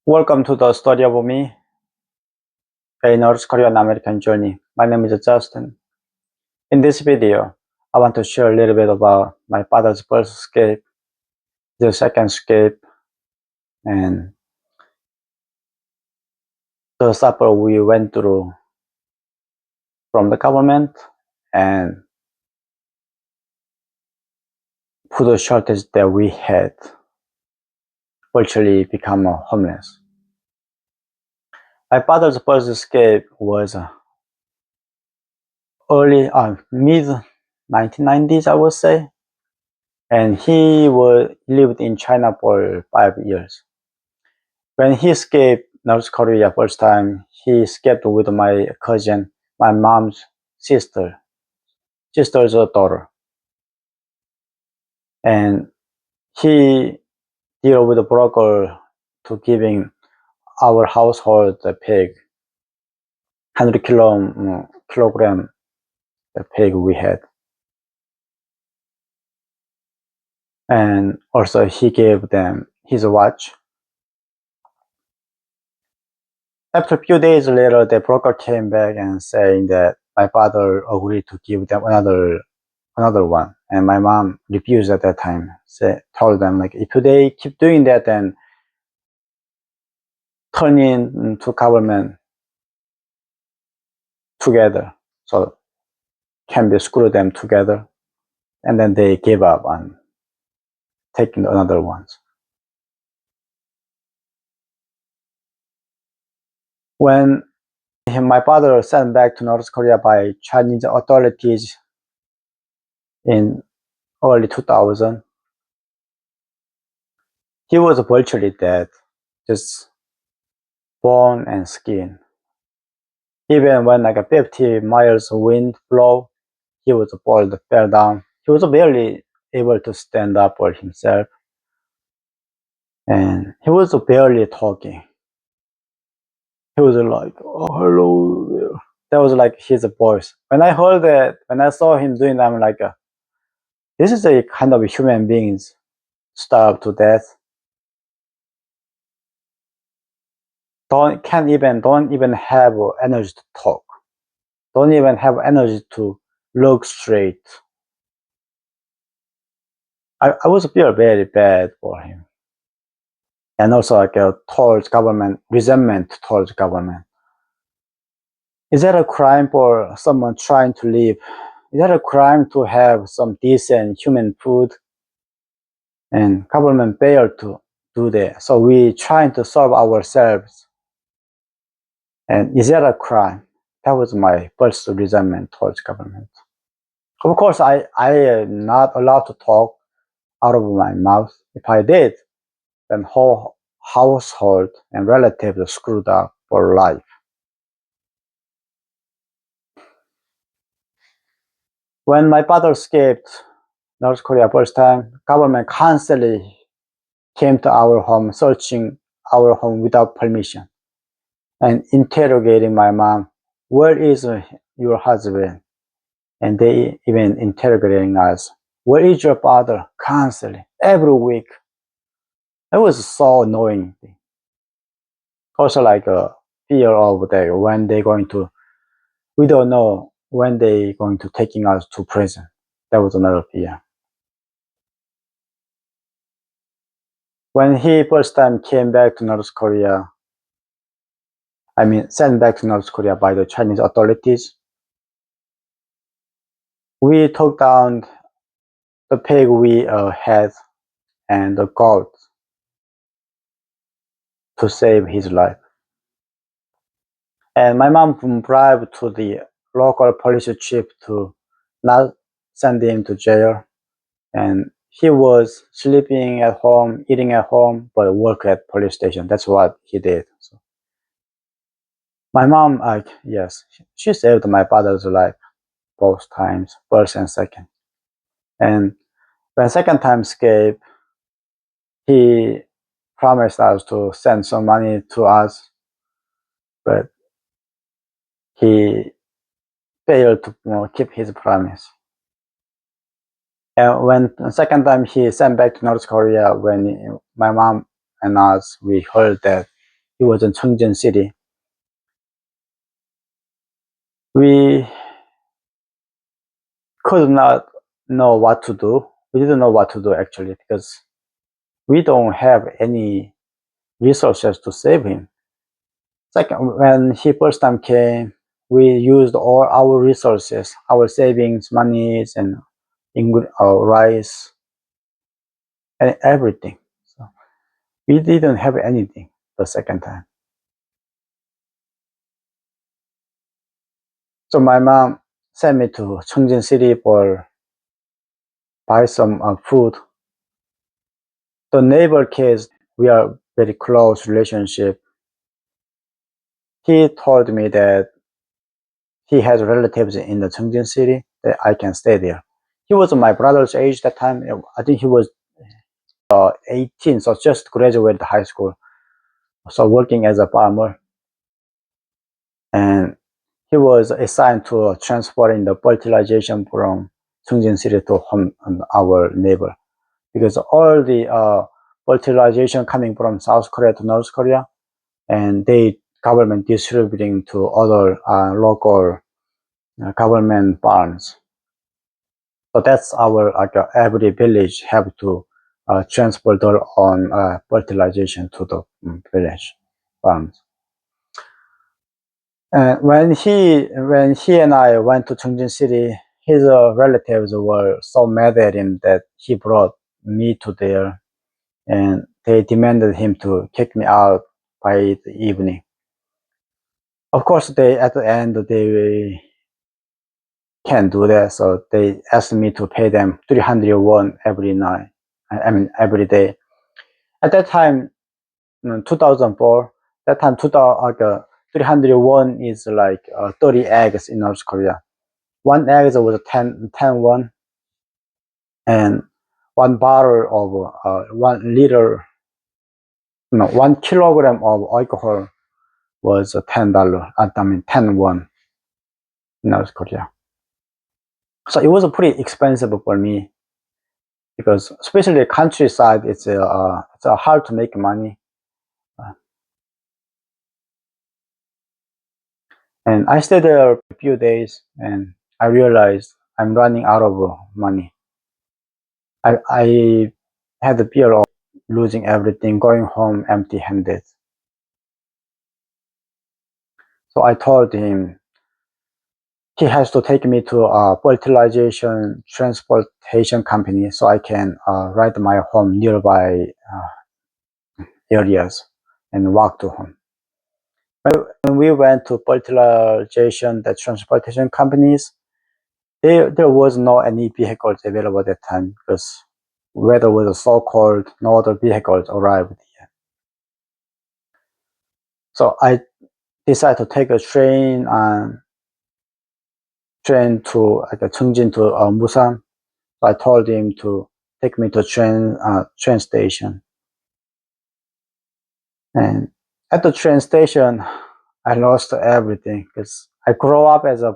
Welcome to the story of me, a North Korean American journey. My name is Justin. In this video, I want to share a little bit about my father's first escape, the second escape, and the suffer we went through from the government and food shortage that we had, virtually become homeless. My father's first escape was early mid 1990s, I would say, and he lived in China for 5 years. When he escaped North Korea first time, he escaped with my cousin, my mom's sister's daughter, and he deal with the broker to giving our household the pig, 100 kilogram the pig we had, and also he gave them his watch. After a few days later, the broker came back and saying that my father agreed to give them another one, and my mom refused at that time. Told them, like, if they keep doing that, then turn into government together, so can be screw them together. And then they gave up on taking another ones. When my father sent back to North Korea by Chinese authorities in early 2000, he was virtually dead, just bone and skin. Even when like a 50 miles wind blow, he was fell down. He was barely able to stand up for himself, and he was barely talking. He was like, "Oh, hello there." That was like his voice. When I heard that, when I saw him doing that, I'm like, this is a kind of human beings starved to death. Don't even have energy to talk. Don't even have energy to look straight. I was feel very bad for him. And also like towards government, resentment towards government. Is that a crime for someone trying to live? Is that a crime to have some decent human food? And government failed to do that. So we trying to solve ourselves. And is that a crime? That was my first resentment towards government. Of course, I am not allowed to talk out of my mouth. If I did, then whole household and relatives are screwed up for life. When my father escaped North Korea first time, government constantly came to our home, searching our home without permission and interrogating my mom. Where is your husband? And they even interrogating us. Where is your father? Constantly, every week. It was so annoying. Also like a fear of that when they going to, we don't know when they going to taking us to prison. That was another fear. When he first time came back to North Korea, sent back to North Korea by the Chinese authorities, we took down the pig we had and the goat to save his life. And my mom bribed to the local police chief to not send him to jail. And he was sleeping at home, eating at home, but work at police station. That's what he did. So my mom, yes, she saved my father's life both times, first and second. And when second time escaped, he promised us to send some money to us, but he failed to keep his promise. And when the second time he sent back to North Korea, when my mom and us, we heard that He was in Cheongjin City. We could not know what to do. We didn't know what to do actually because we don't have any resources to save him. It's like when he first time came, we used all our resources, our savings, monies, and rice, and everything. So we didn't have anything the second time. So my mom sent me to Cheongjin City for buy some food. The neighbor kids, we are very close relationship. He told me that he has relatives in the Cheongjin City that I can stay there. He was my brother's age that time. I think he was 18, so just graduated high school. So working as a farmer, and he was assigned to transferring the fertilization from Cheongjin City to home, our neighbor, because all the fertilization coming from South Korea to North Korea, and they government distributing to other local government farms. So that's our every village have to transfer their own fertilization to the village farms. And when he and I went to Cheongjin City, his relatives were so mad at him that he brought me to there, and they demanded him to kick me out by the evening. Of course, they at the end they can't do that, so they asked me to pay them 300 won every night. I mean every day. At that time, 2004. That time, 300 won is like 30 eggs in North Korea. One egg was 10 won, and one bottle of 1 liter, no, 1 kilogram of alcohol was $10. I mean 10 won in North Korea. So it was pretty expensive for me because, especially countryside, it's hard to make money. And I stayed there a few days, and I realized I'm running out of money. I had the fear of losing everything, going home empty-handed. So I told him he has to take me to a fertilization transportation company so I can ride my home nearby areas and walk to home. When we went to fertilization, the transportation companies, there was no any vehicles available at that time because weather was so cold, no other vehicles arrived yet. So I decided to take a train to Cheongjin to Busan. So I told him to take me to train station. And at the train station, I lost everything because I grew up as a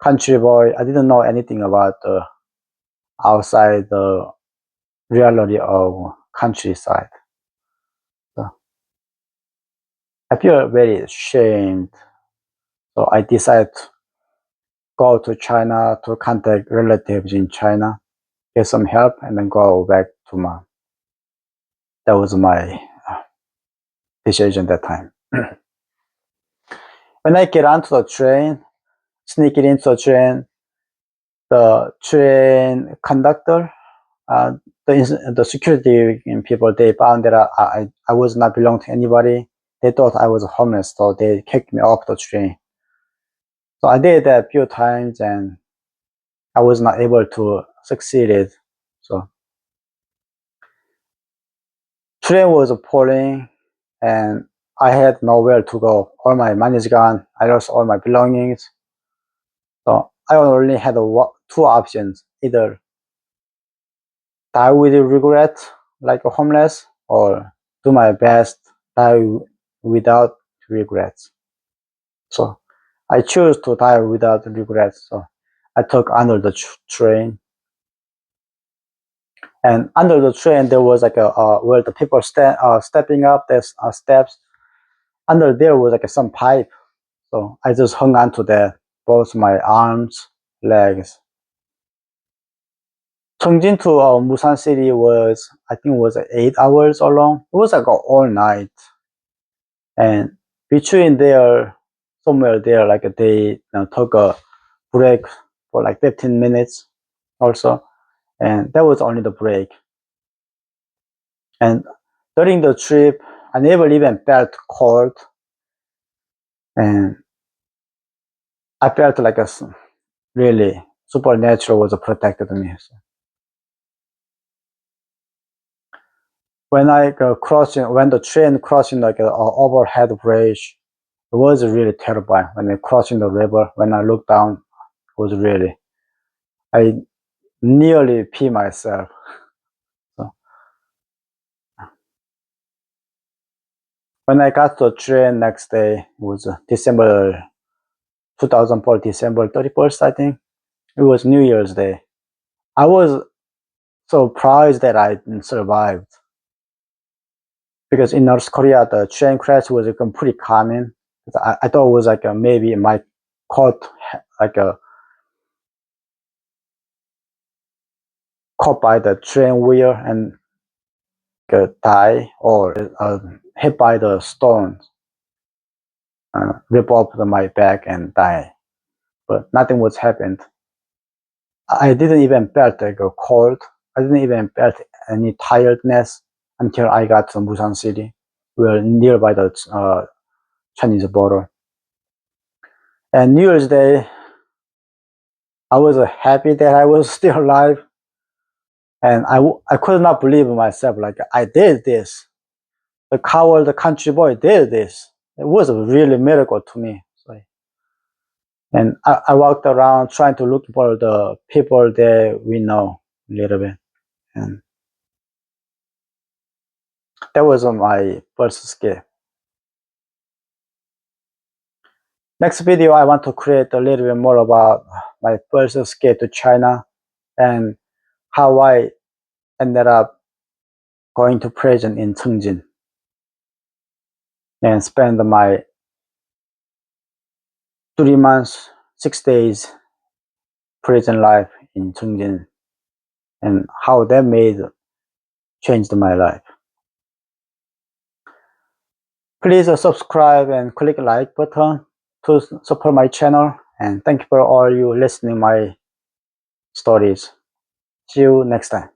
country boy. I didn't know anything about the outside the reality of countryside. So I feel very ashamed. So I decided to go to China to contact relatives in China, get some help, and then go back to mom. That was my decision that time. When I get onto the train, sneaking into the train conductor, the security people, they found that I was not belong to anybody. They thought I was homeless, so they kicked me off the train. So I did that a few times, and I was not able to succeed it. So train was pulling, and I had nowhere to go. All my money is gone. I lost all my belongings. So I only had two options: either die with regret, like a homeless, or do my best, die without regrets. So I chose to die without regrets. So I took under the train. And under the train, there was like a where the people stepping up the steps. Under there was like some pipe, so I just hung on to that, both my arms, legs. Cheongjin to Musan City was, I think, was 8 hours along. It was like all night, and between there, somewhere there, like they took a break for like 15 minutes also, and that was only the break. And during the trip, I never even felt cold, and I felt like a really supernatural was protected me. So when I when the train crossing like a overhead bridge, it was really terrible. When I crossing the river, when I looked down, it was really, I nearly pee myself. So when I got to the train next day, it was December 2004, December 31st, I think. It was New Year's Day. I was surprised that I survived, because in North Korea the train crash was pretty common. I thought it was like maybe it might caught like a caught by the train wheel and die, or hit by the stone, rip off my back and die. But nothing was happened. I didn't even felt like a cold. I didn't even felt any tiredness until I got to Busan City. We were nearby the Chinese border. And New Year's Day, I was happy that I was still alive. And I could not believe myself, like I did this. The coward, the country boy did this. It was a really miracle to me. So, and I walked around trying to look for the people that we know a little bit. And that was my first skill. Next video, I want to create a little bit more about my first escape to China and how I ended up going to prison in Cheongjin and spend my 3 months, 6 days prison life in Cheongjin, and how that changed my life. Please subscribe and click like button to support my channel, and thank you for all you listening my stories. See you next time.